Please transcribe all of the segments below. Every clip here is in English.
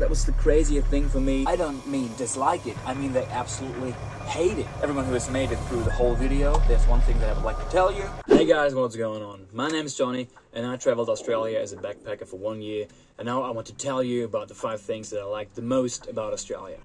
That was the craziest thing for me. I don't mean dislike it, I mean they absolutely hate it. Everyone who has made it through the whole video, there's one thing that I would like to tell you. Hey guys, what's going on? My name is Johnny, and I traveled Australia as a backpacker for 1 year, and now I want to tell you about the 5 things that I like the most about Australia.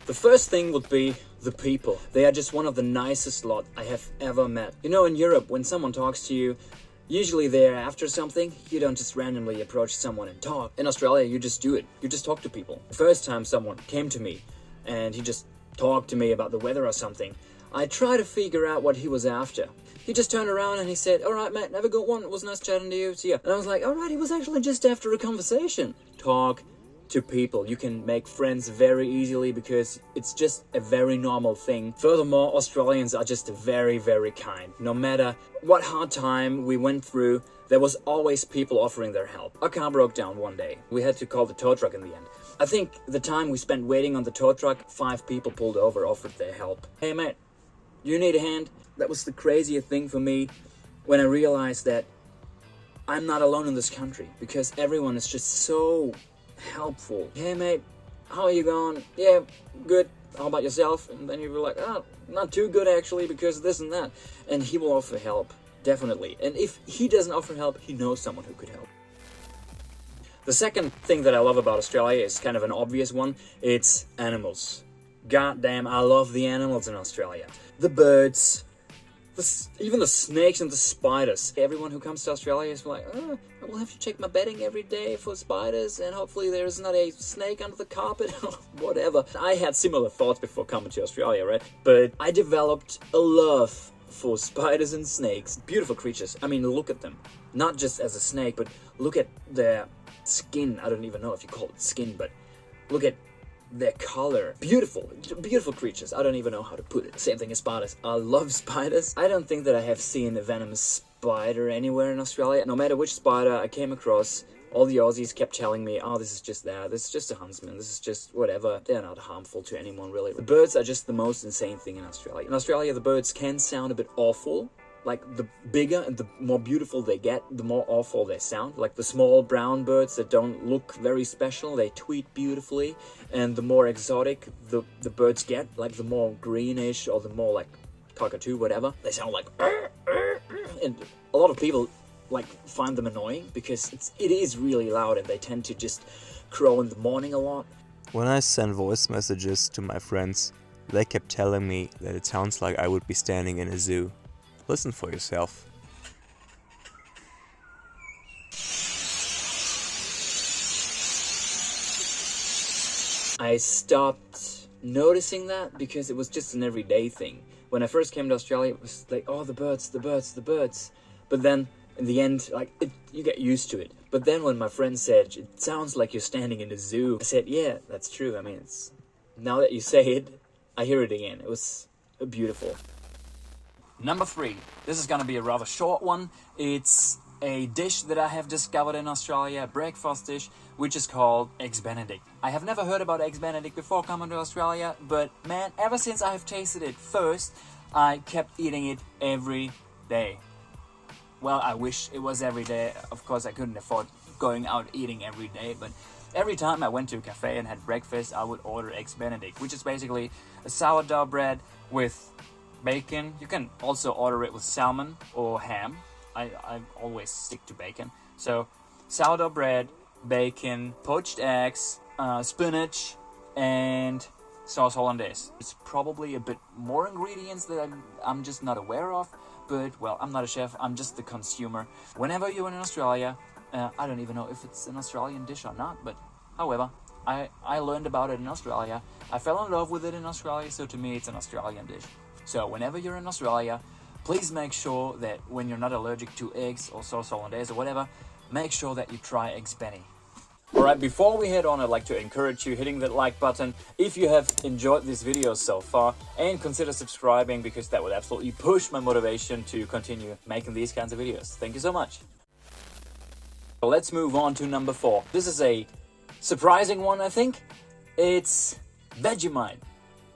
The first thing would be the people. They are just one of the nicest lot I have ever met. You know, in Europe, when someone talks to you, usually they're after something. You don't just randomly approach someone and talk. In Australia, you just do it. You just talk to people. The first time someone came to me and he just talked to me about the weather or something, I tried to figure out what he was after. He just turned around and he said, "All right, mate, have a good one. It was nice chatting to you. See ya." And I was like, all right, he was actually just after a conversation. Talk to people. You can make friends very easily because it's just a very normal thing. Furthermore, Australians are just very, very kind. No matter what hard time we went through, there was always people offering their help. Our car broke down one day. We had to call the tow truck in the end. I think the time we spent waiting on the tow truck, 5 people pulled over, offered their help. "Hey mate, you need a hand?" That was the craziest thing for me when I realized that I'm not alone in this country, because everyone is just so helpful. "Hey mate, how are you going?" "Yeah, good. How about yourself?" And then you were like, "Oh, not too good actually, because this and that." And he will offer help, definitely. And if he doesn't offer help, he knows someone who could help. The second thing that I love about Australia is kind of an obvious one. It's animals. God damn, I love the animals in Australia. The birds, even the snakes and the spiders. Everyone who comes to Australia is like, "Oh, I will have to check my bedding every day for spiders, and hopefully there is not a snake under the carpet," or whatever. I had similar thoughts before coming to Australia, right? But I developed a love for spiders and snakes. Beautiful creatures. I mean, look at them. Not just as a snake, but look at their skin. I don't even know if you call it skin, but look at their color. Beautiful, beautiful creatures. I don't even know how to put it. Same thing as spiders. I love spiders. I don't think that I have seen a venomous spider anywhere in Australia. No matter which spider I came across, all the Aussies kept telling me, "Oh, this is just that. This is just a huntsman. This is just whatever." They're not harmful to anyone, really. The birds are just the most insane thing in Australia. In Australia, the birds can sound a bit awful. Like, the bigger and the more beautiful they get, the more awful they sound. Like the small brown birds that don't look very special, they tweet beautifully. And the more exotic the birds get, like the more greenish or the more like cockatoo, whatever, they sound like and a lot of people like find them annoying because it is really loud, and they tend to just crow in the morning a lot. When I send voice messages to my friends, they kept telling me that it sounds like I would be standing in a zoo. Listen for yourself. I stopped noticing that because it was just an everyday thing. When I first came to Australia, it was like, "Oh, the birds, the birds, the birds." But then in the end, like, you get used to it. But then when my friend said, "It sounds like you're standing in a zoo," I said, "Yeah, that's true. I mean, now that you say it, I hear it again." It was beautiful. Number 3. This is gonna be a rather short one. It's a dish that I have discovered in Australia, a breakfast dish, which is called Eggs Benedict. I have never heard about Eggs Benedict before coming to Australia, but man, ever since I have tasted it first, I kept eating it every day. Well, I wish it was every day. Of course, I couldn't afford going out eating every day, but every time I went to a cafe and had breakfast, I would order Eggs Benedict, which is basically a sourdough bread with bacon. You can also order it with salmon or ham. I always stick to bacon. So sourdough bread, bacon, poached eggs, spinach, and sauce hollandaise. It's probably a bit more ingredients that I'm just not aware of, but well, I'm not a chef, I'm just the consumer. Whenever you're in Australia, I don't even know if it's an Australian dish or not, but however, I learned about it in Australia. I fell in love with it in Australia, so to me it's an Australian dish. So whenever you're in Australia, please make sure that when you're not allergic to eggs or sauce hollandaise or whatever, make sure that you try Eggs Benny. Alright, before we head on, I'd like to encourage you hitting that like button if you have enjoyed this video so far, and consider subscribing, because that would absolutely push my motivation to continue making these kinds of videos. Thank you so much. So let's move on to number 4. This is a surprising one, I think. It's Vegemite.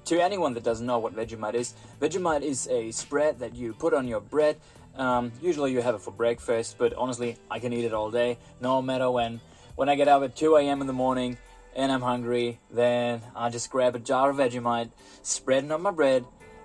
To anyone that doesn't know what Vegemite is a spread that you put on your bread. Usually you have it for breakfast, but honestly, I can eat it all day, no matter when. when I get up at 2 a.m. in the morning and I'm hungry, then I just grab a jar of Vegemite, spread it on my bread,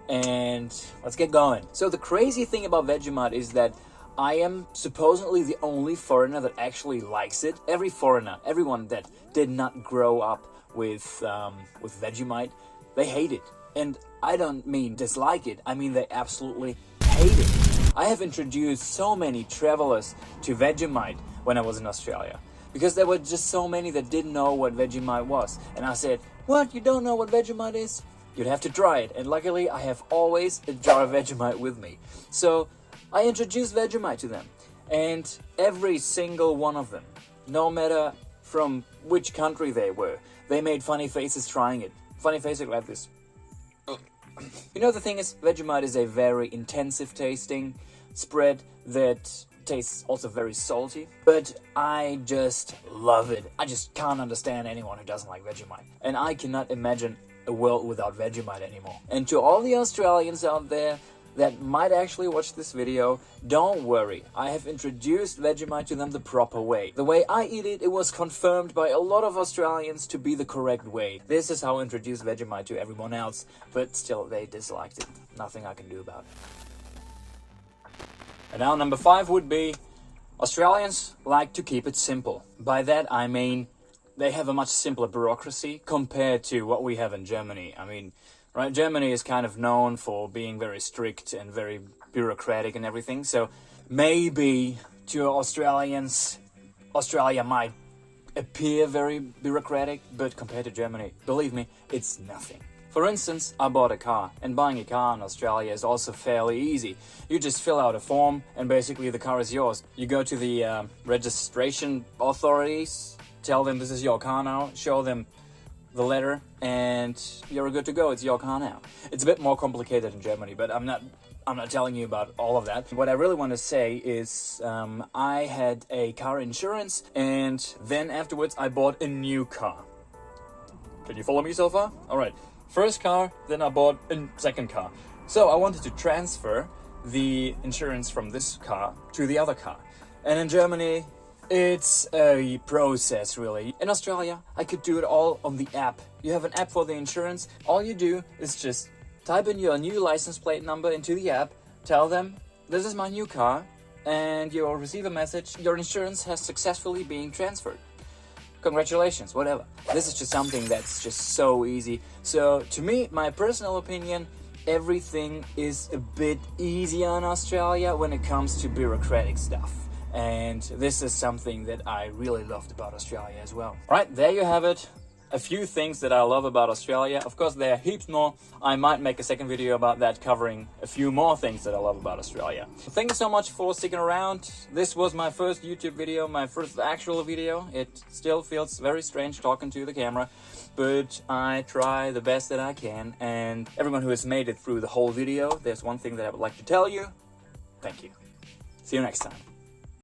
and let's get going. So the crazy thing about Vegemite is that I am supposedly the only foreigner that actually likes it. Every foreigner, everyone that did not grow up with Vegemite, they hate it. And I don't mean dislike it, I mean they absolutely hate it. I have introduced so many travelers to Vegemite when I was in Australia, because there were just so many that didn't know what Vegemite was. And I said, what, you don't know what Vegemite is? You'd have to try it. And luckily I have always a jar of Vegemite with me. So I introduced Vegemite to them, and every single one of them, no matter from which country they were, they made funny faces trying it. Funny faces like this. You know, the thing is, Vegemite is a very intensive tasting spread that tastes also very salty, but I just love it. I just can't understand anyone who doesn't like Vegemite. And I cannot imagine a world without Vegemite anymore. And to all the Australians out there that might actually watch this video, don't worry. I have introduced Vegemite to them the proper way. The way I eat it, it was confirmed by a lot of Australians to be the correct way. This is how I introduced Vegemite to everyone else, but still they disliked it. Nothing I can do about it. And now number 5 would be, Australians like to keep it simple. By that I mean, they have a much simpler bureaucracy compared to what we have in Germany. I mean, right, Germany is kind of known for being very strict and very bureaucratic and everything, so maybe to Australians, Australia might appear very bureaucratic, but compared to Germany, believe me, it's nothing. For instance, I bought a car, and buying a car in Australia is also fairly easy. You just fill out a form, and basically the car is yours. You go to the registration authorities, tell them this is your car now, show them the letter, and you're good to go. It's your car now. It's a bit more complicated in Germany, but I'm not telling you about all of that. What I really want to say is I had a car insurance, and then afterwards I bought a new car. Can you follow me so far? All right. First car, then I bought a second car. So I wanted to transfer the insurance from this car to the other car. And in Germany, it's a process, really. In Australia, I could do it all on the app. You have an app for the insurance. All you do is just type in your new license plate number into the app, tell them, this is my new car, and you'll receive a message, your insurance has successfully been transferred. Congratulations, whatever. This is just something that's just so easy. So, to me, my personal opinion, everything is a bit easier in Australia when it comes to bureaucratic stuff. And this is something that I really loved about Australia as well. Right, there you have it. A few things that I love about Australia. Of course, there are heaps more. I might make a second video about that, covering a few more things that I love about Australia. Thank you so much for sticking around. This was my first YouTube video, my first actual video. It still feels very strange talking to the camera, but I try the best that I can. And everyone who has made it through the whole video, there's one thing that I would like to tell you. Thank you. See you next time.